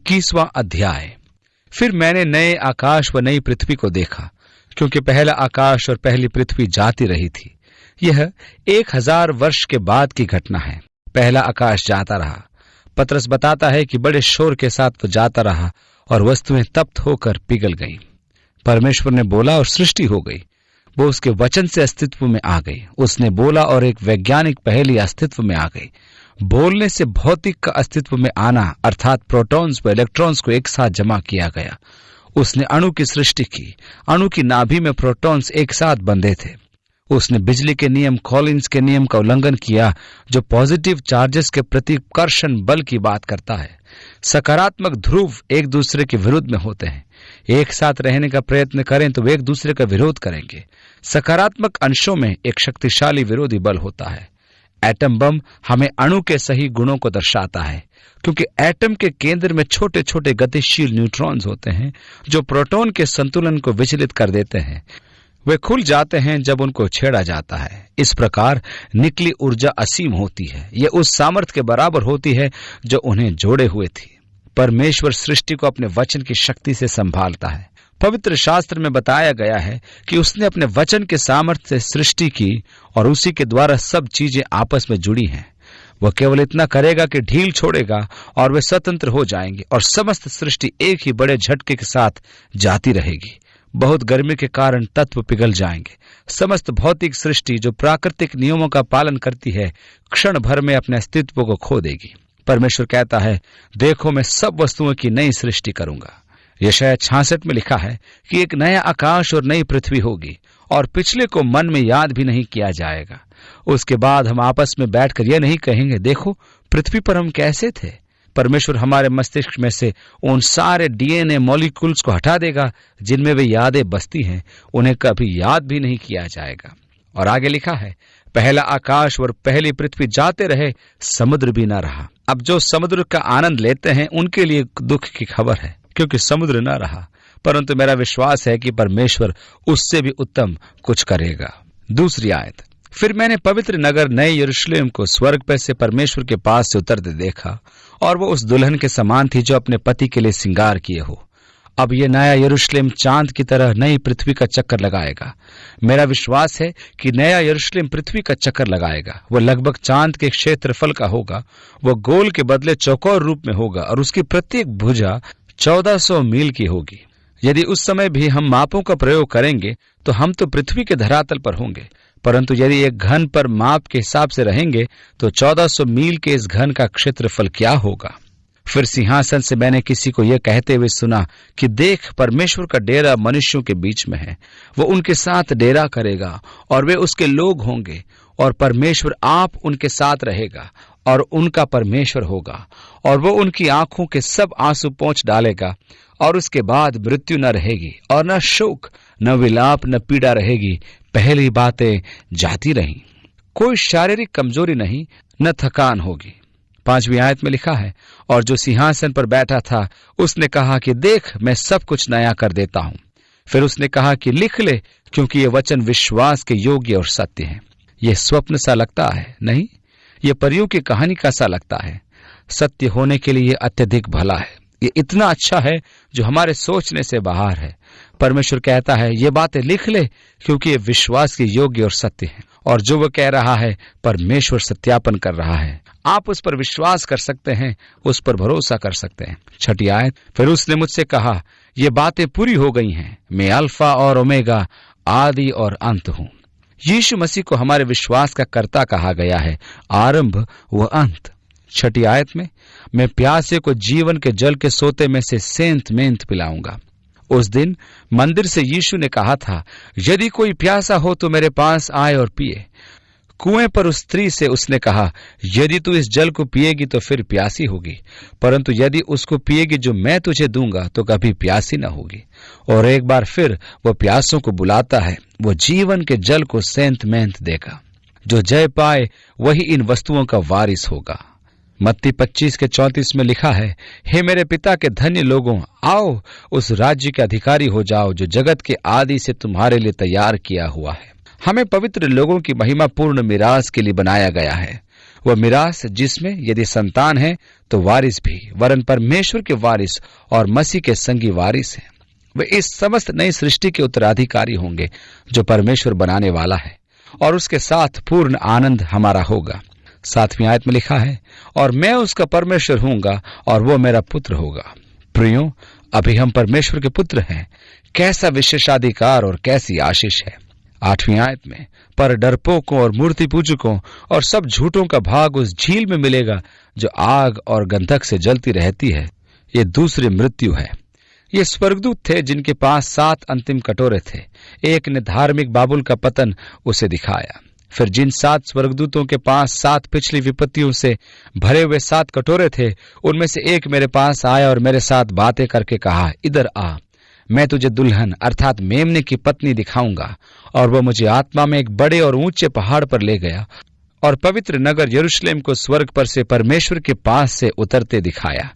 21वां अध्याय। फिर मैंने नए आकाश व नई पृथ्वी को देखा, क्योंकि पहला आकाश और पहली पृथ्वी जाती रही थी। यह 1000 वर्ष के बाद की घटना है। पहला आकाश जाता रहा। पतरस बताता है कि बड़े शोर के साथ वो जाता रहा और वस्तुएं तप्त होकर पिघल गईं। परमेश्वर ने बोला और सृष्टि हो गई। वो उसके वचन से अस्तित्व में आ गई। उसने बोला और एक वैज्ञानिक पहेली अस्तित्व में आ गई। बोलने से भौतिक का अस्तित्व में आना, अर्थात प्रोटॉन्स व इलेक्ट्रॉन्स को एक साथ जमा किया गया। उसने अणु की सृष्टि की। अणु की नाभि में प्रोटॉन्स एक साथ बंधे थे। उसने बिजली के नियम, कॉलिन्स के नियम का उल्लंघन किया, जो पॉजिटिव चार्जेस के प्रतिकर्षण बल की बात करता है। सकारात्मक ध्रुव एक दूसरे के विरुद्ध में होते हैं। एक साथ रहने का प्रयत्न करें तो वे एक दूसरे का विरोध करेंगे। सकारात्मक अंशों में एक शक्तिशाली विरोधी बल होता है। एटम बम हमें अणु के सही गुणों को दर्शाता है, क्योंकि एटम के केंद्र में छोटे छोटे गतिशील न्यूट्रॉन्स होते हैं जो प्रोटॉन के संतुलन को विचलित कर देते हैं। वे खुल जाते हैं जब उनको छेड़ा जाता है। इस प्रकार निकली ऊर्जा असीम होती है। यह उस सामर्थ्य के बराबर होती है जो उन्हें जोड़े हुए थी। परमेश्वर सृष्टि को अपने वचन की शक्ति से संभालता है। पवित्र शास्त्र में बताया गया है कि उसने अपने वचन के सामर्थ्य से सृष्टि की और उसी के द्वारा सब चीजें आपस में जुड़ी हैं। वह केवल इतना करेगा कि ढील छोड़ेगा और वे स्वतंत्र हो जाएंगे और समस्त सृष्टि एक ही बड़े झटके के साथ जाती रहेगी। बहुत गर्मी के कारण तत्व पिघल जाएंगे। समस्त भौतिक सृष्टि जो प्राकृतिक नियमों का पालन करती है, क्षण भर में अपने अस्तित्व को खो देगी। परमेश्वर कहता है, देखो मैं सब वस्तुओं की नई सृष्टि करूंगा। यशायाह 66 में लिखा है कि एक नया आकाश और नई पृथ्वी होगी और पिछले को मन में याद भी नहीं किया जाएगा। उसके बाद हम आपस में बैठकर यह नहीं कहेंगे, देखो पृथ्वी पर हम कैसे थे। परमेश्वर हमारे मस्तिष्क में से उन सारे डीएनए मॉलिक्यूल्स को हटा देगा जिनमें वे यादें बसती हैं। उन्हें कभी याद भी नहीं किया जाएगा। और आगे लिखा है, पहला आकाश और पहली पृथ्वी जाते रहे, समुद्र भी न रहा। अब जो समुद्र का आनंद लेते हैं उनके लिए दुख की खबर है, क्योंकि समुद्र न रहा। परंतु मेरा विश्वास है कि परमेश्वर उससे भी उत्तम कुछ करेगा। दूसरी आयत। फिर मैंने पवित्र नगर नए यरूशलेम को स्वर्ग पर से परमेश्वर के पास से उतरते देखा, और वो उस दुल्हन के समान थी जो अपने पति के लिए श्रृंगार किए हो। अब ये नया यरूशलेम चांद की तरह नई पृथ्वी का चक्कर लगाएगा। मेरा विश्वास है कि नया यरूशलेम पृथ्वी का चक्कर लगाएगा। वह लगभग चांद के क्षेत्रफल का होगा। वह गोल के बदले चौकोर रूप में होगा और उसकी प्रत्येक भुजा 1400 मील की होगी। यदि उस समय भी हम मापों का प्रयोग करेंगे तो हम तो पृथ्वी के धरातल पर होंगे, परंतु यदि एक घन पर माप के हिसाब से रहेंगे तो 1400 मील के इस घन का क्षेत्रफल क्या होगा। फिर सिंहासन से मैंने किसी को यह कहते हुए सुना कि देख, परमेश्वर का डेरा मनुष्यों के बीच में है। वो उनके साथ डेरा करेगा और वे उसके लोग होंगे, और परमेश्वर आप उनके साथ रहेगा और उनका परमेश्वर होगा, और वो उनकी आंखों के सब आंसू पोंछ डालेगा। और उसके बाद मृत्यु न रहेगी और न शोक, न विलाप, न पीड़ा रहेगी। पहली बातें जाती रहीं। कोई शारीरिक कमजोरी नहीं, न थकान होगी। 5वीं आयत में लिखा है, और जो सिंहासन पर बैठा था उसने कहा कि देख, मैं सब कुछ नया कर देता हूं। फिर उसने कहा कि लिख ले, क्योंकि ये वचन विश्वास के योग्य और सत्य है। यह स्वप्न सा लगता है, नहीं, यह परियों की कहानी का सा लगता है। सत्य होने के लिए अत्यधिक भला है। ये इतना अच्छा है जो हमारे सोचने से बाहर है। परमेश्वर कहता है, ये बातें लिख ले, क्योंकि ये विश्वास के योग्य और सत्य है। और जो वो कह रहा है, परमेश्वर सत्यापन कर रहा है। आप उस पर विश्वास कर सकते हैं, उस पर भरोसा कर सकते हैं। 6ठी आयत। फिर उसने मुझसे कहा, ये बातें पूरी हो गई हैं। मैं अल्फा और ओमेगा, आदि और अंत हूं। यीशु मसीह को हमारे विश्वास का कर्ता कहा गया है, आरंभ व अंत। 6ठी आयत में, मैं प्यासे को जीवन के जल के सोते में से सेंत मेंत पिलाऊंगा। उस दिन मंदिर से यीशु ने कहा था, यदि कोई प्यासा हो तो मेरे पास आए और पिए। कुएं पर उस स्त्री से उसने कहा, यदि तू इस जल को पिएगी तो फिर प्यासी होगी, परंतु यदि उसको पिएगी जो मैं तुझे दूंगा तो कभी प्यासी न होगी। और एक बार फिर वह प्यासों को बुलाता है, वो जीवन के जल को सेंत मेंत देगा। जो जय पाए वही इन वस्तुओं का वारिस होगा। मत्ती 25:34 में लिखा है, हे मेरे पिता के धन्य लोगों, आओ उस राज्य के अधिकारी हो जाओ जो जगत के आदि से तुम्हारे लिए तैयार किया हुआ है। हमें पवित्र लोगों की महिमापूर्ण मिरास के लिए बनाया गया है। वह मिरास जिसमें यदि संतान है तो वारिस भी, वरन परमेश्वर के वारिस और मसीह के संगी वारिस हैं। वे इस समस्त नई सृष्टि के उत्तराधिकारी होंगे जो परमेश्वर बनाने वाला है, और उसके साथ पूर्ण आनंद हमारा होगा। 7वीं आयत में लिखा है, और मैं उसका परमेश्वर हूंगा और वो मेरा पुत्र होगा। प्रियो, अभी हम परमेश्वर के पुत्र हैं। कैसा विशेषाधिकार और कैसी आशीष है। 8वीं आयत में, पर डरपोकों और मूर्ति पूजकों और सब झूठों का भाग उस झील में मिलेगा जो आग और गंधक से जलती रहती है। ये दूसरी मृत्यु है। ये स्वर्गदूत थे जिनके पास 7 अंतिम कटोरे थे। एक ने धार्मिक बाबुल का पतन उसे दिखाया। फिर जिन 7 स्वर्गदूतों के पास 7 पिछली विपत्तियों से भरे हुए 7 कटोरे थे, उनमें से एक मेरे पास आया और मेरे साथ बातें करके कहा, इधर आ, मैं तुझे दुल्हन अर्थात मेमने की पत्नी दिखाऊंगा। और वह मुझे आत्मा में एक बड़े और ऊंचे पहाड़ पर ले गया और पवित्र नगर यरूशलेम को स्वर्ग पर से परमेश्वर के पास से उतरते दिखाया।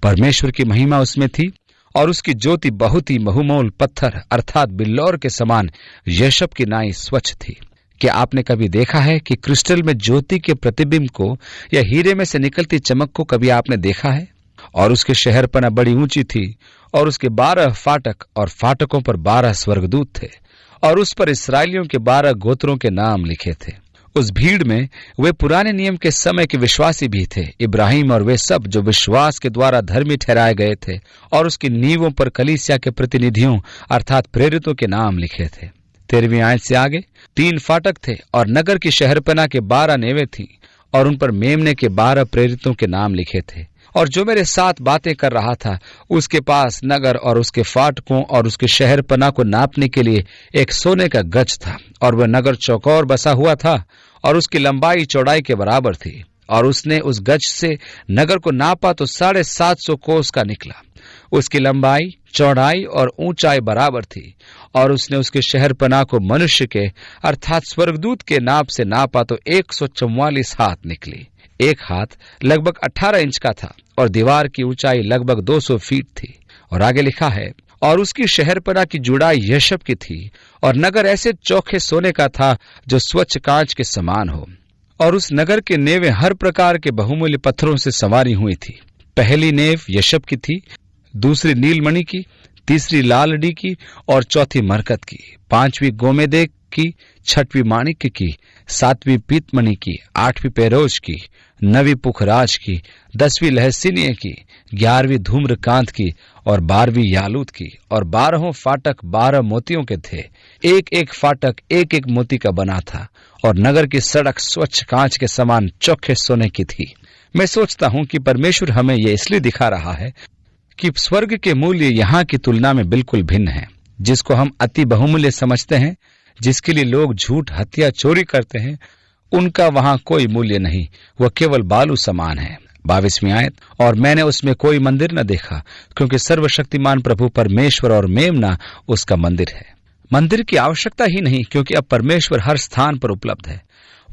परमेश्वर की महिमा उसमें थी और उसकी ज्योति बहुत ही बहुमोल पत्थर अर्थात बिल्लौर के समान यशब की नाई स्वच्छ थी। क्या आपने कभी देखा है कि क्रिस्टल में ज्योति के प्रतिबिंब को या हीरे में से निकलती चमक को कभी आपने देखा है? और उसके शहरपना बड़ी ऊंची थी और उसके 12 फाटक और फाटकों पर 12 स्वर्गदूत थे और उस पर इसराइलियों के 12 गोत्रों के नाम लिखे थे। उस भीड़ में वे पुराने नियम के समय के विश्वासी भी थे, इब्राहिम और वे सब जो विश्वास के द्वारा धर्मी ठहराए गए थे, और उसकी नींवों पर कलीसिया के प्रतिनिधियों अर्थात प्रेरितों के नाम लिखे थे। 13वीं आयत से आगे 3 फाटक थे और नगर की शहरपना के 12 नेवें थीं और उन पर मेमने के 12 प्रेरितों के नाम लिखे थे। और जो मेरे साथ बातें कर रहा था उसके पास नगर और उसके फाटकों और उसके शहरपना को नापने के लिए एक सोने का गज था, और वह नगर चौकोर बसा हुआ था और उसकी लंबाई चौड़ाई के बराबर थी। और उसने उस गज से नगर को नापा तो 750 कोस का निकला। उसकी लंबाई, चौड़ाई और ऊंचाई बराबर थी। और उसने उसके शहरपना को मनुष्य के अर्थात स्वर्गदूत के नाप से नापा तो 144 हाथ निकली। एक हाथ लगभग 18 इंच का था और दीवार की ऊंचाई लगभग 200 फीट थी। और आगे लिखा है, और उसकी शहरपना की जुड़ाई यशब की थी और नगर ऐसे चोखे सोने का था जो स्वच्छ कांच के समान हो। और उस नगर के नेवें हर प्रकार के बहुमूल्य पत्थरों से संवारी हुई थी। पहली नेव यशब की थी, दूसरी नीलमणि की, तीसरी लालड़ी की और चौथी मरकत की, 5वीं गोमेदेक की, 6वीं माणिक्य की, 7वीं पीतमणि की, 8वीं पेरोज की, 9वीं पुखराज की, 10वीं लहसीनिय की, 11वीं धूम्रकांत की और 12वीं यालूत की। और 12 फाटक 12 मोतियों के थे। एक एक फाटक एक एक मोती का बना था और नगर की सड़क स्वच्छ कांच के समान चोखे सोने की थी। मैं सोचता हूं कि परमेश्वर हमें यह इसलिए दिखा रहा है कि स्वर्ग के मूल्य यहाँ की तुलना में बिल्कुल भिन्न है। जिसको हम अति बहुमूल्य समझते हैं, जिसके लिए लोग झूठ, हत्या, चोरी करते हैं, उनका वहां कोई मूल्य नहीं, वह केवल बालू समान है। 22वीं आयत, और मैंने उसमें कोई मंदिर न देखा, क्योंकि सर्वशक्तिमान प्रभु परमेश्वर और मेमना उसका मंदिर है। मंदिर की आवश्यकता ही नहीं, क्योंकि अब परमेश्वर हर स्थान पर उपलब्ध है।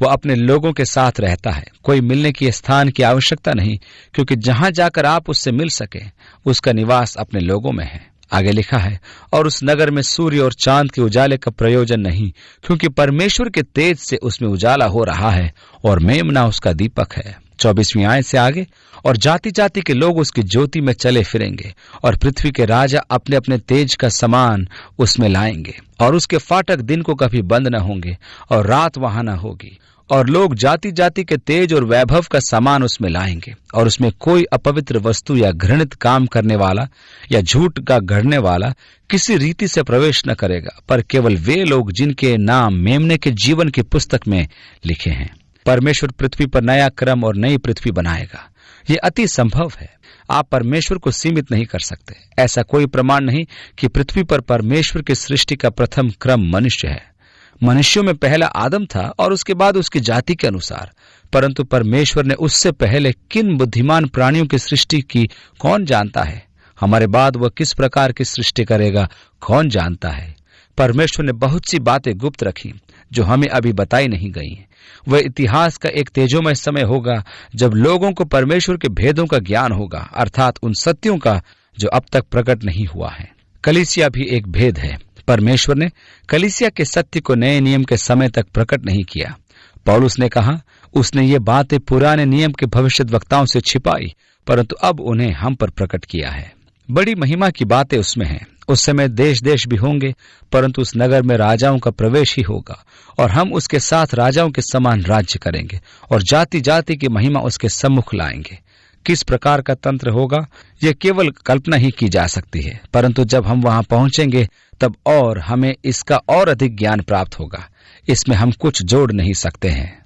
वह अपने लोगों के साथ रहता है। कोई मिलने की स्थान की आवश्यकता नहीं, क्योंकि जहां जाकर आप उससे मिल सके, उसका निवास अपने लोगों में है। आगे लिखा है, और उस नगर में सूर्य और चांद के उजाले का प्रयोजन नहीं, क्योंकि परमेश्वर के तेज से उसमें उजाला हो रहा है और मेमना उसका दीपक है। 24वीं आयत से आगे, और जाति जाति के लोग उसकी ज्योति में चले फिरेंगे और पृथ्वी के राजा अपने अपने तेज का समान उसमें लाएंगे। और उसके फाटक दिन को कभी बंद न होंगे और रात वहां न होगी। और लोग जाति जाति के तेज और वैभव का सामान उसमें लाएंगे। और उसमें कोई अपवित्र वस्तु या घृणित काम करने वाला या झूठ का गढ़ने वाला किसी रीति से प्रवेश न करेगा, पर केवल वे लोग जिनके नाम मेमने के जीवन की पुस्तक में लिखे हैं। परमेश्वर पृथ्वी पर नया क्रम और नई पृथ्वी बनाएगा। ये अति संभव है। आप परमेश्वर को सीमित नहीं कर सकते। ऐसा कोई प्रमाण नहीं कि पृथ्वी पर परमेश्वर की सृष्टि का प्रथम क्रम मनुष्य है। मनुष्यों में पहला आदम था और उसके बाद उसकी जाति के अनुसार, परंतु परमेश्वर ने उससे पहले किन बुद्धिमान प्राणियों की सृष्टि की कौन जानता है। हमारे बाद वह किस प्रकार की सृष्टि करेगा कौन जानता है। परमेश्वर ने बहुत सी बातें गुप्त रखी जो हमें अभी बताई नहीं गई हैं। वह इतिहास का एक तेजोमय समय होगा जब लोगों को परमेश्वर के भेदों का ज्ञान होगा, अर्थात उन सत्यों का जो अब तक प्रकट नहीं हुआ है। कलीसिया भी एक भेद है। परमेश्वर ने कलीसिया के सत्य को नए नियम के समय तक प्रकट नहीं किया। पौलुस ने कहा, उसने ये बातें पुराने नियम के भविष्यद्वक्ताओं से छिपाई, परंतु अब उन्हें हम पर प्रकट किया है। बड़ी महिमा की बातें उसमें हैं। उस समय देश देश भी होंगे, परंतु उस नगर में राजाओं का प्रवेश ही होगा, और हम उसके साथ राजाओं के समान राज्य करेंगे और जाति जाति की महिमा उसके सम्मुख लाएंगे। किस प्रकार का तंत्र होगा, यह केवल कल्पना ही की जा सकती है, परंतु जब हम वहां पहुंचेंगे तब और हमें इसका और अधिक ज्ञान प्राप्त होगा। इसमें हम कुछ जोड़ नहीं सकते हैं।